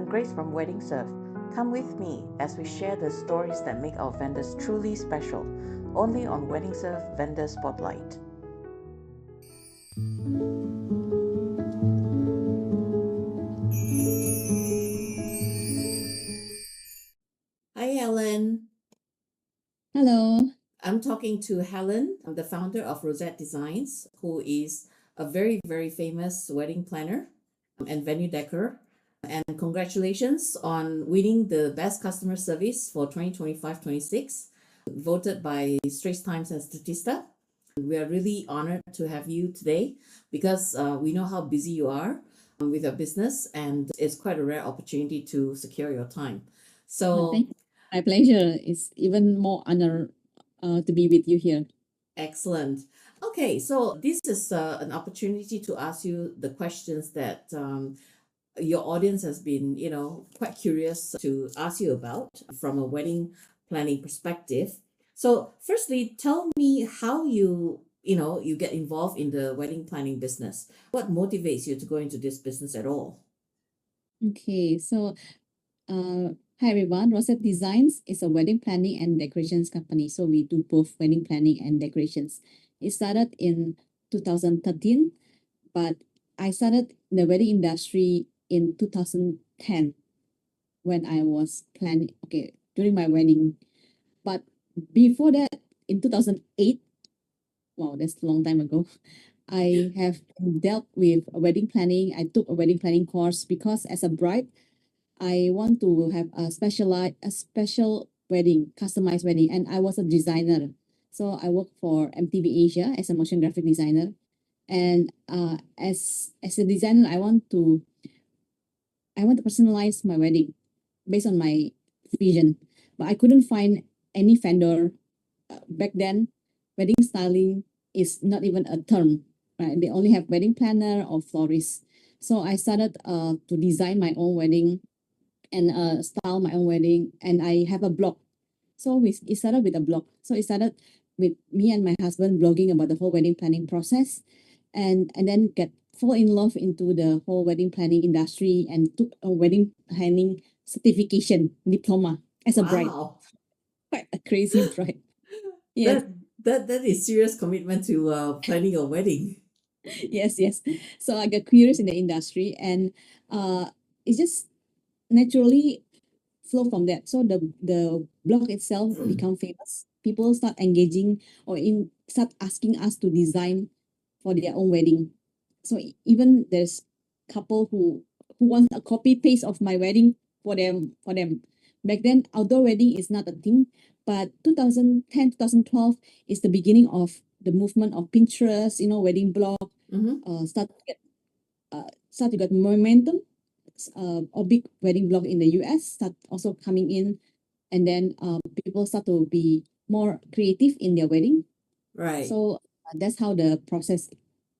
I'm Grace from Weddingserv. Come with me as we share the stories that make our vendors truly special, only on Weddingserv Vendor Spotlight. Hi, Helen. Hello. I'm talking to Helen. I'm the founder of Rosette Designs, who is a very, very famous wedding planner and venue decor. And congratulations on winning the best customer service for 2025-26, voted by Straits Times and Statista. We are really honored to have you today because we know how busy you are with your business, and it's quite a rare opportunity to secure your time. So, Thank you. My pleasure. It's even more honor to be with you here. excellent. Okay, so this is an opportunity to ask you the questions that your audience has been, quite curious to ask you about from a wedding planning perspective. So, firstly, tell me how you get involved in the wedding planning business. What motivates you to go into this business at all? Okay, so hi everyone. Rosette Designs is a wedding planning and decorations company. So we do both wedding planning and decorations. It started in 2013, but I started in the wedding industry in 2010 when I was planning, okay, during my wedding. But before that, in 2008, wow, that's a long time ago. I have dealt with wedding planning. I took a wedding planning course because as a bride, I want to have a special wedding, customized wedding, and I was a designer. So I worked for MTV Asia as a motion graphic designer, and as a designer, I want to personalize my wedding based on my vision, but I couldn't find any vendor back then. Wedding styling is not even a term, right? They only have wedding planner or florist. So I started to design my own wedding and style my own wedding, and I have a blog. So it started with a blog. So it started with me and my husband blogging about the whole wedding planning process, and then get fall in love into the whole wedding planning industry and took a wedding planning certification diploma as a bride. Wow, Quite a crazy bride. Yes. that that is serious commitment to planning a wedding. Yes. So I got curious in the industry, and it just naturally flow from that. So the blog itself become famous. People start engaging or start asking us to design for their own wedding. So even there's couple who want a copy paste of my wedding for them. Back then, outdoor wedding is not a thing, but 2010, 2012 is the beginning of the movement of Pinterest, wedding blog, Mm-hmm. start to get momentum. A big wedding blog in the US start also coming in, and then people start to be more creative in their wedding. Right. So that's how the process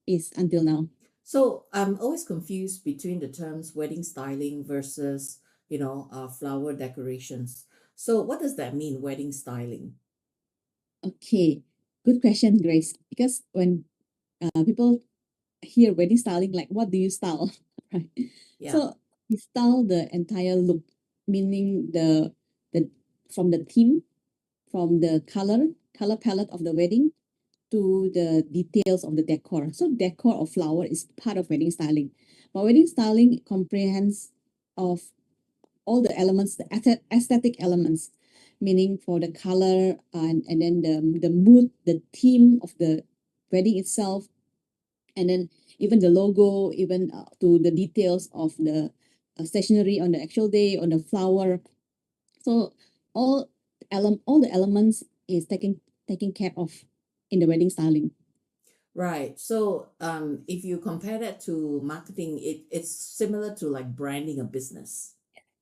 is until now. So I'm always confused between the terms wedding styling versus, flower decorations. So what does that mean, wedding styling? Okay, good question, Grace. Because when people hear wedding styling, like what do you style, right? Yeah. So we style the entire look, meaning the from the theme, from the color palette of the wedding to the details of the decor. So decor or flower is part of wedding styling, but wedding styling comprehends of all the elements, the aesthetic elements, meaning for the color and then the mood, the theme of the wedding itself, and then even the logo, even to the details of the stationery on the actual day, on the flower. So all the elements is taken care of in the wedding styling. Right. So if you compare that to marketing, it's similar to like branding a business.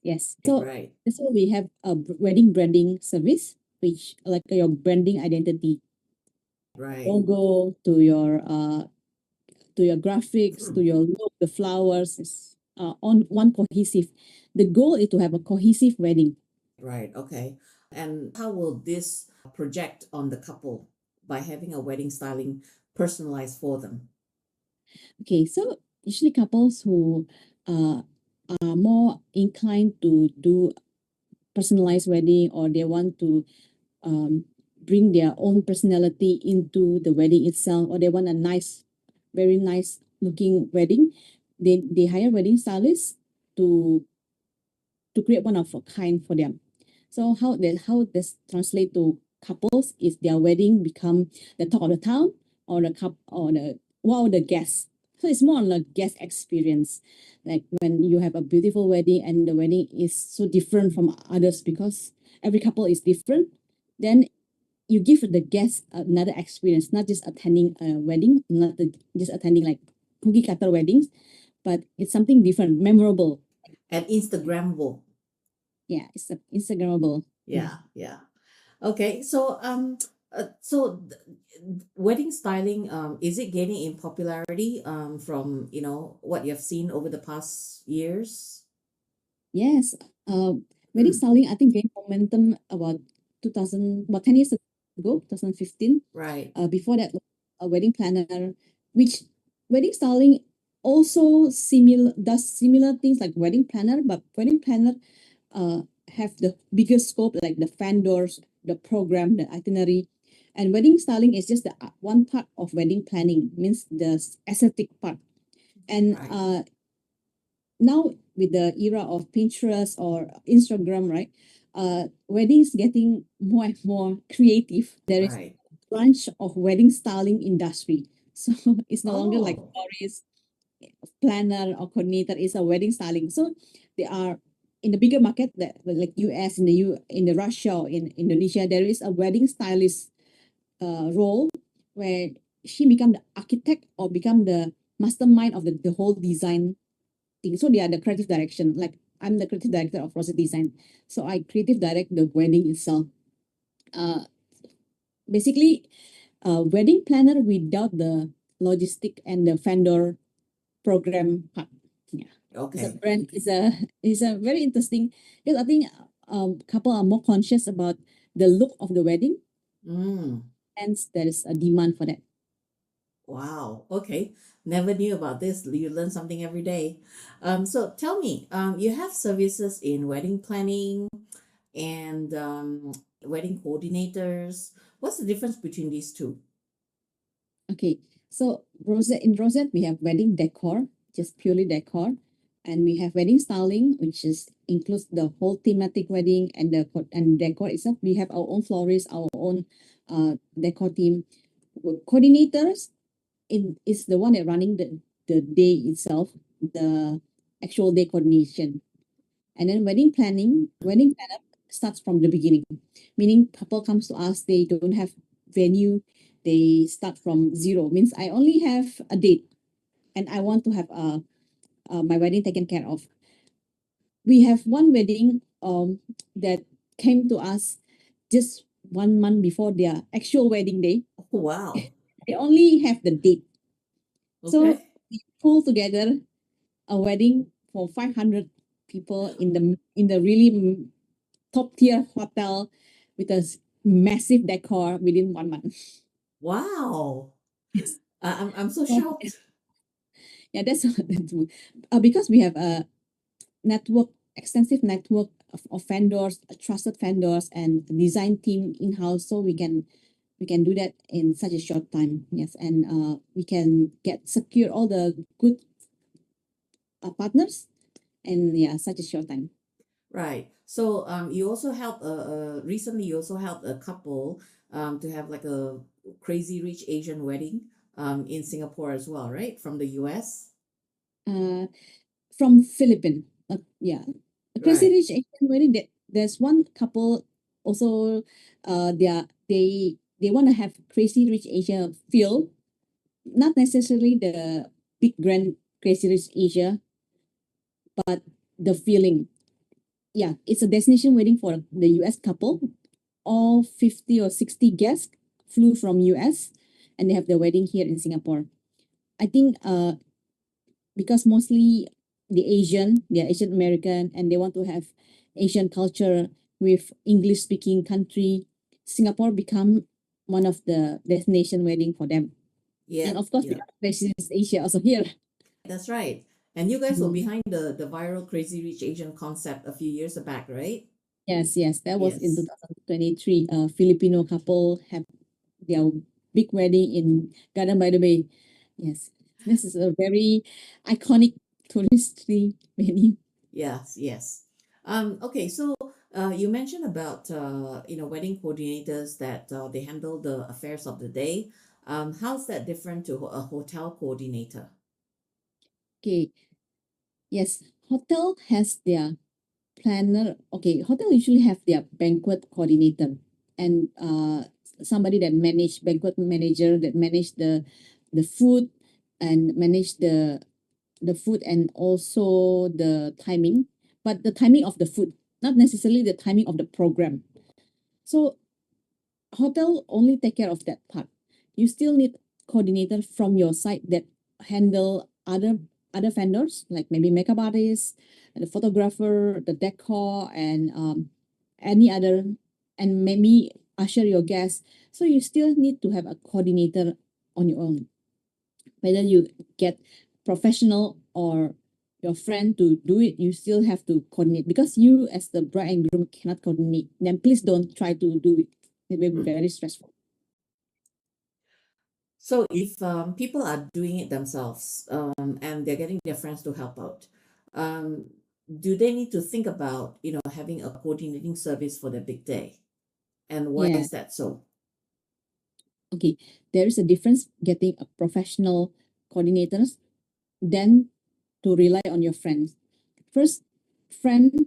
Yes. So Right. we have a wedding branding service, which like your branding identity, Right. logo to your graphics, to your look, the flowers is on one cohesive. The goal is to have a cohesive wedding. Right. Okay. And how will this project on the couple by having a wedding styling personalized for them? Okay, so usually couples who uh are more inclined to do personalized wedding, or they want to bring their own personality into the wedding itself, or they want a nice, very nice looking wedding, they hire wedding stylists to create one of a kind for them. So how this translate to couples is their wedding become the talk of the town, or the cup or the wow the guests. So it's more on a guest experience. Like when you have a beautiful wedding and the wedding is so different from others because every couple is different, then you give the guests another experience, not just attending a wedding, not just attending like cookie cutter weddings, but it's something different, memorable. And Instagrammable. Yeah, it's Instagrammable. Yeah. Okay, so wedding styling, is it gaining in popularity from what you've seen over the past years? Yes. Wedding styling, I think, gained momentum about 10 years ago, 2015. Right. Before that, a wedding planner, which wedding styling also does similar things like wedding planner, but wedding planner have the bigger scope, like the vendors, the program, the itinerary. And wedding styling is just the one part of wedding planning, means the aesthetic part. And Right. now with the era of Pinterest or Instagram, right? Weddings getting more and more creative. There is Right. a branch of wedding styling industry. So it's no longer like Oh, florist, planner, or coordinator. It's a wedding styling. So they are in the bigger market, that like US, in the Russia, or in Indonesia, there is a wedding stylist role where she become the architect or become the mastermind of the whole design thing. So they are the creative direction. Like I'm the creative director of Rosette Design. So I creative direct the wedding itself. Uh, Basically, wedding planner without the logistic and the vendor program part. Yeah, it's a okay. brand. It's a very interesting, because I think couple are more conscious about the look of the wedding, Mm. hence there is a demand for that. Wow. Okay. Never knew about this. You learn something every day. So tell me, you have services in wedding planning and wedding coordinators. What's the difference between these two? Okay, so Rosette we have wedding decor, just purely decor, and we have wedding styling, which is includes the whole thematic wedding and and decor itself. We have our own florist, our own decor team. Coordinators is the one that running the day itself, the actual day coordination. And then wedding planner starts from the beginning, meaning couple comes to us, they don't have venue, they start from zero. Means I only have a date, and I want to have my wedding taken care of. We have one wedding that came to us just 1 month before their actual wedding day. Oh, wow. They only have the date, so Okay. we pull together a wedding for 500 people in the really top tier hotel with a massive decor within 1 month. Wow. Yes. I'm so So, shocked. yeah, that's because we have a extensive network of vendors, trusted vendors, and design team in house, so we can do that in such a short time. Yes, and we can secure all the good partners, and yeah, such a short time. Right. So you also helped recently you also helped a couple to have like a crazy rich Asian wedding in Singapore as well, right? From the US. Uh, from Philippines. Yeah, a Crazy Right. Rich Asian wedding. There's one couple also. They want to have Crazy Rich Asia feel, not necessarily the big grand Crazy Rich Asia, but the feeling. Yeah, it's a destination wedding for the US couple. All 50 or 60 guests flew from US, and they have the wedding here in Singapore. I think because mostly they're Asian American, and they want to have Asian culture with English speaking country. Singapore become one of the destination wedding for them. And Yep. of course, we Yep. have President's Asia also here. That's right. And you guys were Mhm. behind the viral Crazy Rich Asian concept a few years back, right? Yes, yes, that was in Yes. 2023. A Filipino couple have their big wedding in Garden by the Bay. Yes, this is a very iconic touristy venue. Yes, yes. Okay, so you mentioned about wedding coordinators that they handle the affairs of the day. How's that different to a hotel coordinator? Okay, yes, hotel has their planner. Okay, hotel usually have their banquet coordinator and somebody that manage banquet manager that manage the food and manage the food and also the timing, but the timing of the food, not necessarily the timing of the program. So hotel only take care of that part. You still need coordinator from your side that handle other vendors like maybe makeup artists, the photographer, the decor, and any other, and maybe usher your guests. So you still need to have a coordinator on your own. Whether you get professional or your friend to do it, you still have to coordinate because you as the bride and groom cannot coordinate. Then please don't try to do it. It will be Hmm. very stressful. So if people are doing it themselves and they're getting their friends to help out, um, do they need to think about, having a coordinating service for the big day? And why Yeah. is that so? Okay. There is a difference getting a professional coordinators than to rely on your friends. First, friend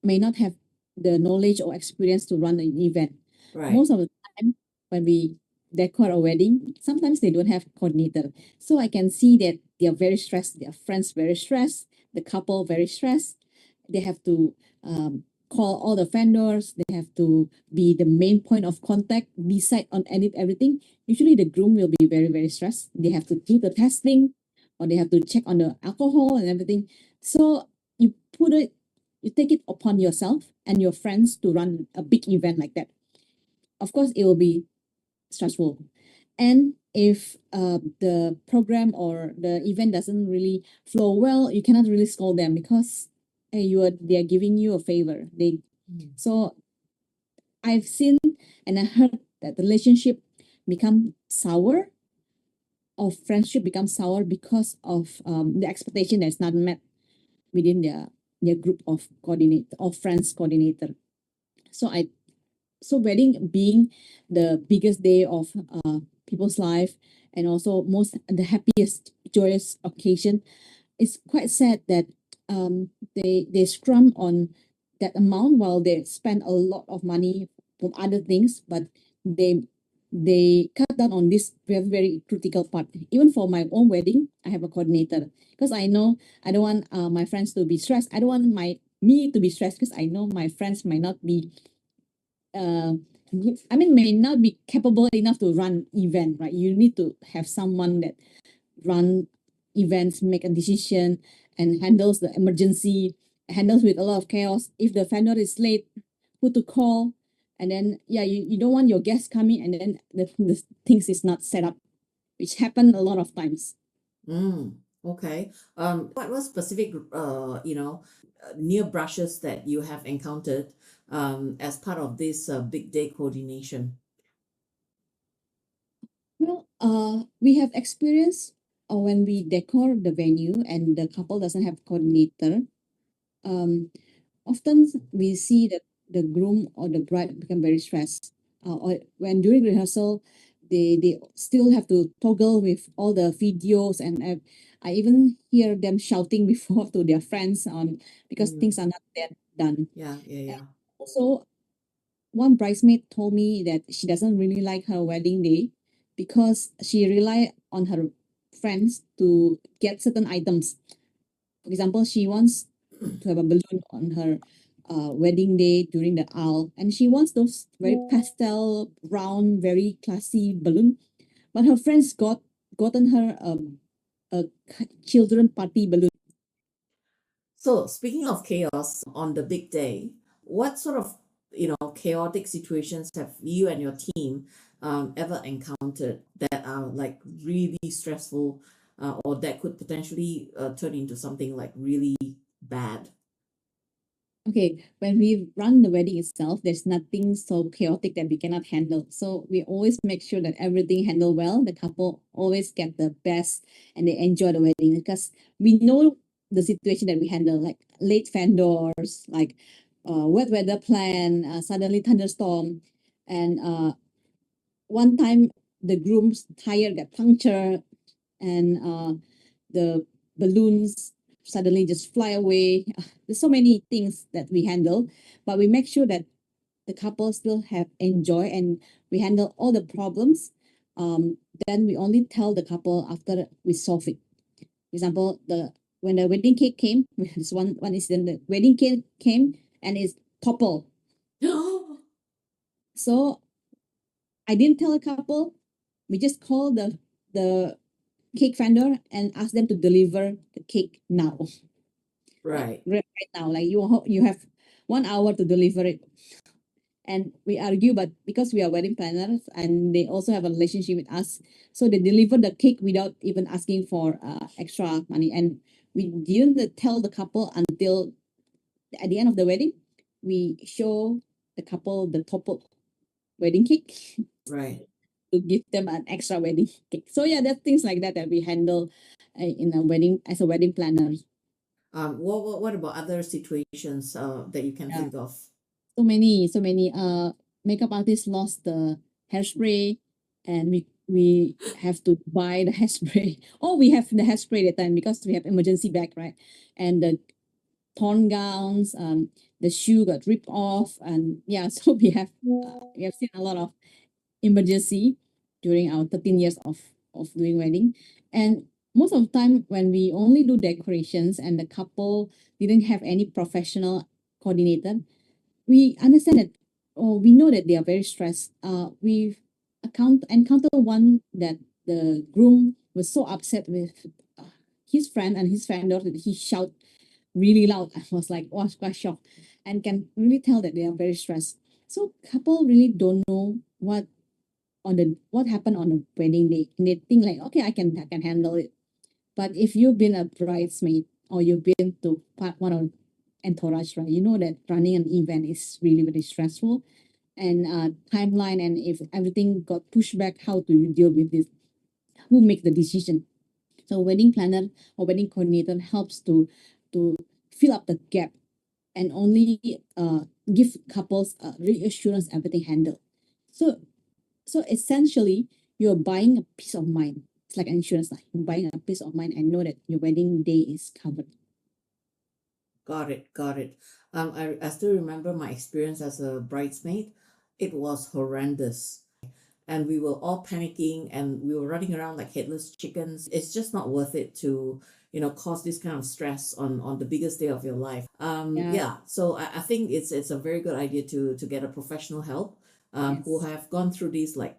may not have the knowledge or experience to run an event. Right. Most of the time, when we decor a wedding, sometimes they don't have coordinator. So I can see that they are very stressed. Their friends very stressed. The couple very stressed. They have to call all the vendors. They have to be the main point of contact, decide on everything. Usually, the groom will be very very stressed. They have to do the testing, or they have to check on the alcohol and everything. So you take it upon yourself and your friends to run a big event like that. Of course, it will be stressful. And if the program or the event doesn't really flow well, you cannot really scold them because they are giving you a favor. Mm. So I've seen and I heard that the relationship become sour or friendship becomes sour because of the expectation that's not met within their group of coordinator or friends coordinator. So wedding being the biggest day of people's life and also most the happiest joyous occasion, it's quite sad that they scrum on that amount while they spend a lot of money from other things, but they they cut down on this very very critical part. Even for my own wedding, I have a coordinator because I know I don't want my friends to be stressed. I don't want me to be stressed because I know my friends might not be uh, may not be capable enough to run event, right? You need to have someone that run events, make a decision, and handles the emergency, handles with a lot of chaos. If the vendor is late, who to call, and then yeah, you don't want your guests coming and then the things is not set up, which happen a lot of times. Mm, okay. What was specific, near brushes that you have encountered as part of this big day coordination? Well, we have experience when we decor the venue and the couple doesn't have coordinator. Um, Often we see that the groom or the bride become very stressed. Or when during rehearsal, they still have to toggle with all the videos, and I even hear them shouting before to their friends on because Mm, things are not yet done. yeah, yeah, And yeah. also, one bridesmaid told me that she doesn't really like her wedding day because she rely on her friends to get certain items. For example, she wants to have a balloon on her wedding day during the aisle, and she wants those very pastel, round, very classy balloon. But her friends gotten her a children party balloon. So, speaking of chaos on the big day, what sort of, chaotic situations have you and your team ever encountered that are like really stressful or that could potentially turn into something like really bad? Okay, when we run the wedding itself, there's nothing so chaotic that we cannot handle. So we always make sure that everything handled well. The couple always get the best and they enjoy the wedding because we know the situation that we handle, like late vendors, like wet weather plan, suddenly thunderstorm, and one time the groom's tire got punctured and the balloons suddenly just fly away. There's so many things that we handle, but we make sure that the couple still have enjoy and we handle all the problems. Then we only tell the couple after we solve it. For example, the when the wedding cake came, this one incident, the wedding cake came and it's toppled. So I didn't tell a couple. We just called the cake vendor and ask them to deliver the cake now. Like Right. right now, like you have 1 hour to deliver it. And we argue, but because we are wedding planners and they also have a relationship with us, so they deliver the cake without even asking for extra money. And we didn't tell the couple until at the end of the wedding. We show the couple the toppled wedding cake Right. to give them an extra wedding cake. So yeah, that's things like that that we handle in a wedding as a wedding planner. What about other situations that you can Yeah, think of? so many. Makeup artists lost the hairspray, and we have to buy the hairspray. Oh, we have the hairspray that time because we have emergency bag, right? And the torn gowns, the shoe got ripped off, and yeah, so we have seen a lot of emergency during our 13 years of doing wedding. And most of the time when we only do decorations and the couple didn't have any professional coordinator, we understand that, or we know that they are very stressed. We've encountered one that the groom was so upset with his friend and his vendor that he shout really loud. I was like, oh, I was quite shocked, and can really tell that they are very stressed. So couple really don't know what happened on the wedding day, and they think like, okay, I can handle it. But if you've been a bridesmaid or you've been to part one of entourage, right, you know that running an event is really very stressful, and timeline, and if everything got pushed back, how do you deal with this? Who makes the decision? So wedding planner or wedding coordinator helps to fill up the gap and only give couples reassurance everything handled. So essentially, you're buying a peace of mind. It's like an insurance, like you're buying a peace of mind and know that your wedding day is covered. Got it, got it. I still remember my experience as a bridesmaid. It was horrendous. And we were all panicking and we were running around like headless chickens. It's just not worth it to, cause this kind of stress on the biggest day of your life. Yeah. Yeah, so I think it's a very good idea to get a professional help who Yes. have gone through these like,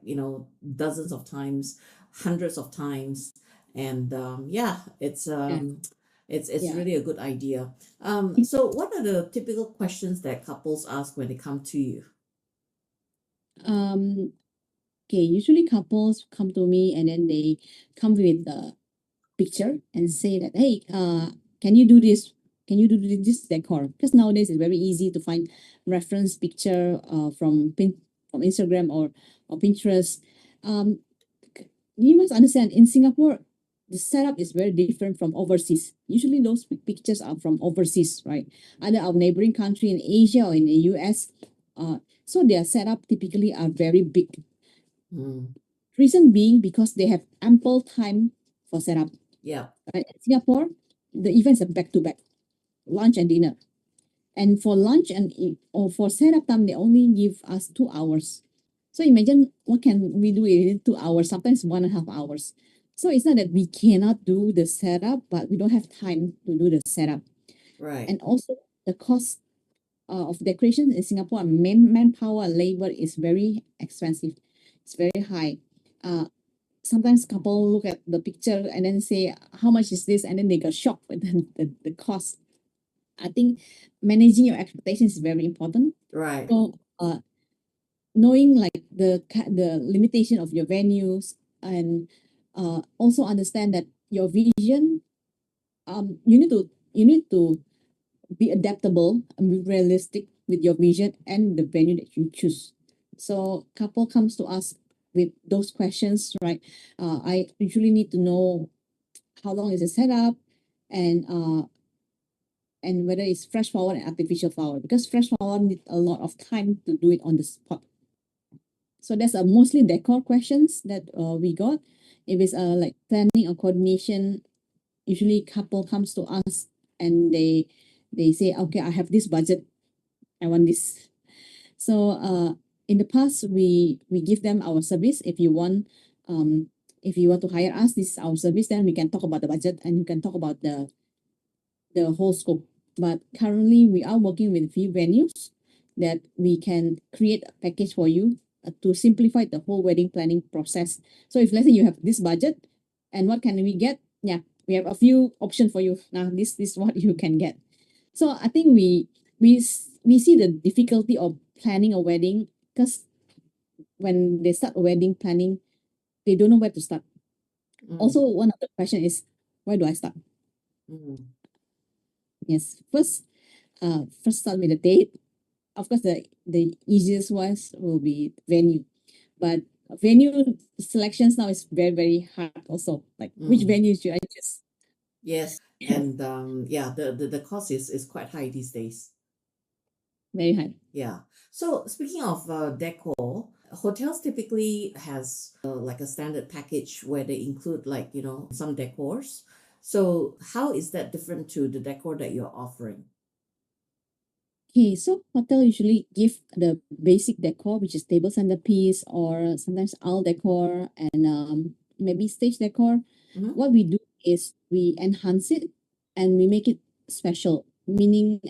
dozens of times, hundreds of times. And yeah, Yeah. it's Yeah. really a good idea. So what are the typical questions that couples ask when they come to you? Um. Okay. Usually couples come to me and then they come with the picture and say that, hey, can you do this? Can you do this decor? Because nowadays it's very easy to find reference picture from Instagram or Pinterest. Um, you must understand in Singapore, the setup is very different from overseas. Usually those pictures are from overseas, right? Either our neighboring country in Asia or in the US. So their setup typically are very big. Mm, Reason being because they have ample time for setup. yeah, Right? In Singapore, the events are back to back, lunch and dinner. And for lunch or for setup time, they only give us 2 hours. So imagine what can we do in 2 hours, sometimes 1.5 hours. So it's not that we cannot do the setup, but we don't have time to do the setup. right. And also the cost of decoration in Singapore, manpower, labor is very expensive. It's very high. Sometimes couple look at the picture and then say, how much is this? And then they got shocked with the cost. I think managing your expectations is very important. Right. So knowing like the limitation of your venues and also understand that your vision, you need to be adaptable and be realistic with your vision and the venue that you choose. So couple comes to us with those questions, right? I usually need to know how long is the setup, and whether it's fresh flower and artificial flower, because fresh flower need a lot of time to do it on the spot. So that's mostly decor questions that we got. If it's like planning or coordination, usually couple comes to us and they say, okay, I have this budget, I want this. So in the past, we give them our service. If you want to hire us, this is our service. Then we can talk about the budget and you can talk about the whole scope. But currently, we are working with a few venues that we can create a package for you to simplify the whole wedding planning process. So if let's say you have this budget, and what can we get? Yeah, we have a few options for you. Now this is what you can get. So I think we see the difficulty of planning a wedding, because when they start wedding planning, they don't know where to start. Also, one of the question is, where do I start? Mm. Yes, first start with the date. Of course, the easiest ones will be venue, but venue selections now is very, very hard also. Like which venue should I choose? Yes, and yeah, the cost is quite high these days. Very hard. Yeah. So speaking of decor, hotels typically has like a standard package where they include, like, some decors. So how is that different to the decor that you're offering? Okay, so hotel usually give the basic decor, which is table centerpiece or sometimes aisle decor and maybe stage decor. Mhm. What we do is we enhance it and we make it special. Meaning,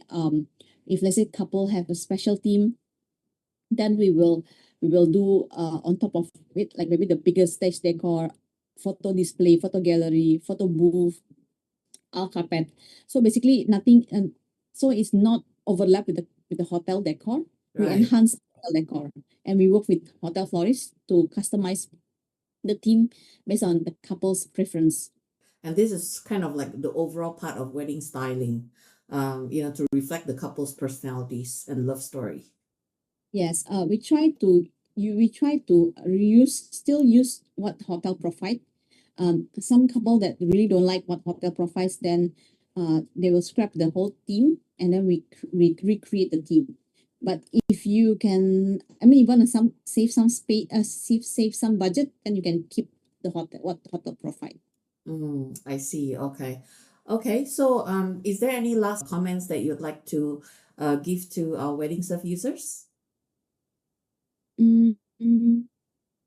if let's say couple have a special theme, then we will do on top of it, like maybe the biggest stage decor, photo display, photo gallery, photo booth, our carpet. So basically nothing, and so it's not overlap with the hotel decor. We Right. enhance hotel decor and we work with hotel florists to customize the theme based on the couple's preference. And this is kind of like the overall part of wedding styling, to reflect the couple's personalities and love story. Yes, we try to still use what hotel provide. Some couple that really don't like what hotel provides, then they will scrap the whole theme and then we recreate the theme. But if you can, I mean, you want to save some space, save some budget, then you can keep the hotel what the hotel provide. I see. Okay. Okay. So, is there any last comments that you'd like to give to our Weddingserv users? Mm,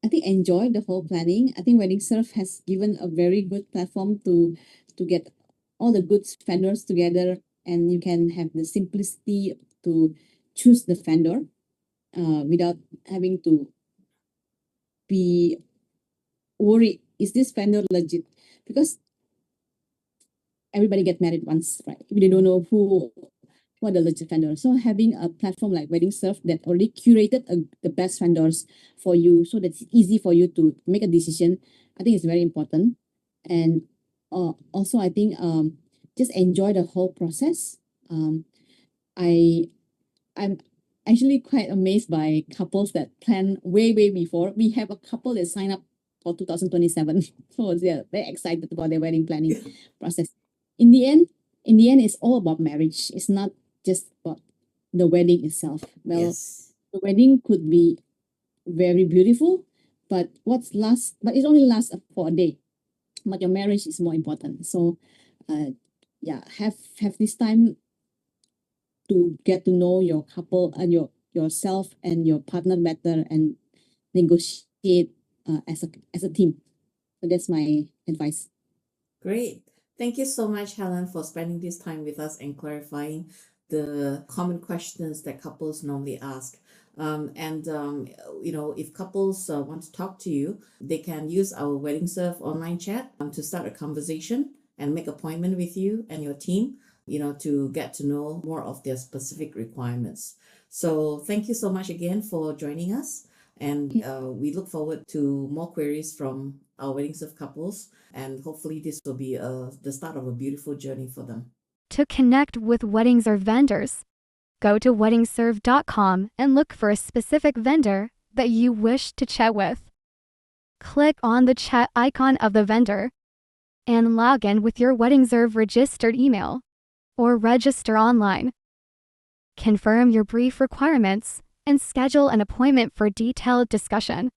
I think enjoy the whole planning. I think Weddingserv has given a very good platform to get all the good vendors together, and you can have the simplicity to choose the vendor without having to be worried. Is this vendor legit? Because everybody get married once, right? We don't know what the legit vendor. So having a platform like Weddingserv that already curated the best vendors for you, so that it's easy for you to make a decision, I think it's very important. And also, I think just enjoy the whole process. I I'm actually quite amazed by couples that plan way before. We have a couple that sign up for 2027, so they're very excited about their wedding planning process. In the end, it's all about marriage. It's not just about the wedding itself. Well, Yes. the wedding could be very beautiful, but it only lasts for a day. But your marriage is more important. So, yeah, have this time to get to know your couple and yourself and your partner better and negotiate as a team. So that's my advice. Great. Thank you so much, Helen, for spending this time with us and clarifying the common questions that couples normally ask. If couples want to talk to you, they can use our Weddingserv online chat to start a conversation and make appointment with you and your team, to get to know more of their specific requirements. So thank you so much again for joining us. And we look forward to more queries from our Weddingserv couples, and hopefully this will be the start of a beautiful journey for them. To connect with Weddingserv vendors, go to weddingserv.com and look for a specific vendor that you wish to chat with. Click on the chat icon of the vendor and log in with your Weddingserv registered email or register online. Confirm your brief requirements and schedule an appointment for detailed discussion.